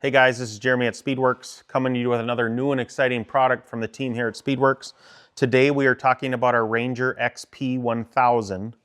Hey guys, this is Jeremy at Speedwerx, coming to you with another new and exciting product from the team here at Speedwerx. Today we are talking about our Ranger XP 1000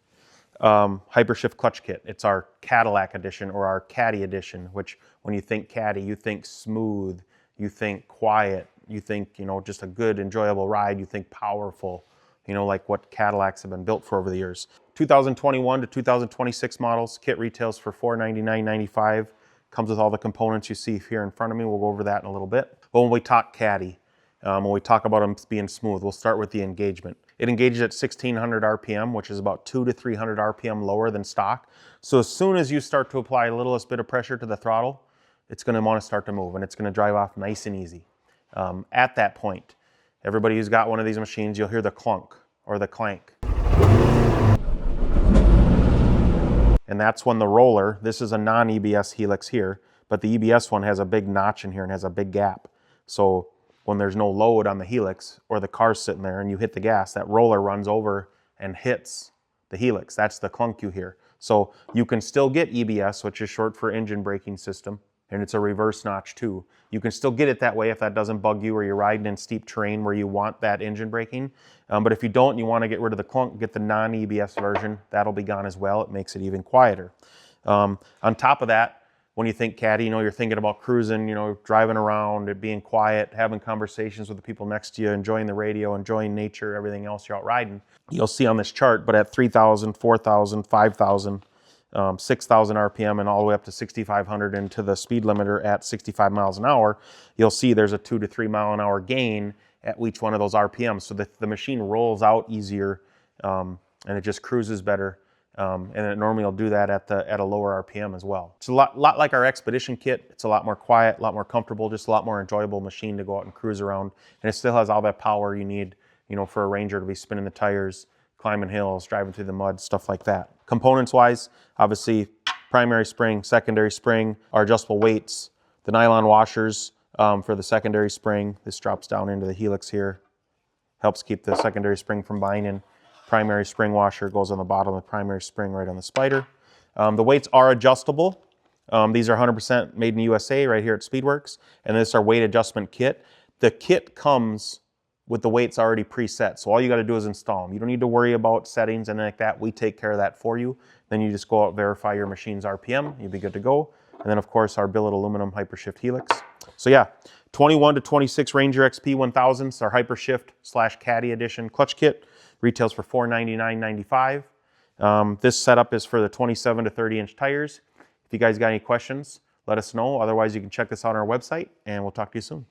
Hypershift clutch kit. It's our Cadillac edition, or our Caddy edition, which when you think Caddy, you think smooth, you think quiet, you think, just a good, enjoyable ride, you think powerful, like what Cadillacs have been built for over the years. 2021 to 2026 models, kit retails for $499.95. Comes with all the components you see here in front of me. We'll go over that in a little bit. But when we talk Caddy, when we talk about them being smooth, we'll start with the engagement. It engages at 1600 RPM, which is about 200 to 300 RPM lower than stock. So as soon as you start to apply a littlest bit of pressure to the throttle, it's going to want to start to move, and it's going to drive off nice and easy. At that point, everybody who's got one of these machines, you'll hear the clunk or the clank. And that's when the roller, this is a non-EBS helix here, but the EBS one has a big notch in here and has a big gap. So when there's no load on the helix or the car's sitting there and you hit the gas, that roller runs over and hits the helix. That's the clunk you hear. So you can still get EBS, which is short for engine braking system, and it's a reverse notch too. You can still get it that way if that doesn't bug you or you're riding in steep terrain where you want that engine braking. But if you don't and you want to get rid of the clunk, get the non-EBS version. That'll be gone as well. It makes it even quieter. On top of that, when you think Caddy, you're thinking about cruising, driving around, it being quiet, having conversations with the people next to you, enjoying the radio, enjoying nature, everything else you're out riding. You'll see on this chart, but at 3,000, 4,000, 5,000, 6,000 RPM and all the way up to 6,500 into the speed limiter at 65 miles an hour, you'll see there's a 2 to 3 mile an hour gain at each one of those RPMs. So the machine rolls out easier and it just cruises better. And it normally will do that at a lower RPM as well. It's a lot like our Expedition kit. It's a lot more quiet, a lot more comfortable, just a lot more enjoyable machine to go out and cruise around. And it still has all that power you need, for a Ranger to be spinning the tires, climbing hills, driving through the mud, stuff like that. Components wise, obviously primary spring, secondary spring, our adjustable weights, the nylon washers for the secondary spring. This drops down into the helix here, helps keep the secondary spring from binding. Primary spring washer goes on the bottom of the primary spring right on the spider. The weights are adjustable. These are 100% made in the USA right here at Speedwerx, and this is our weight adjustment kit. The kit comes with the weights already preset, so all you got to do is install them. You don't need to worry about settings and like that. We take care of that for you. Then you just go out, verify your machine's RPM, you'll be good to go. And then of course our billet aluminum Hypershift helix. So yeah, 21 to 26 Ranger XP 1000s, our Hypershift / Caddy edition clutch kit, retails for $499.95. This setup is for the 27 to 30 inch tires. If you guys got any questions, let us know. Otherwise, you can check this out on our website, and we'll talk to you soon.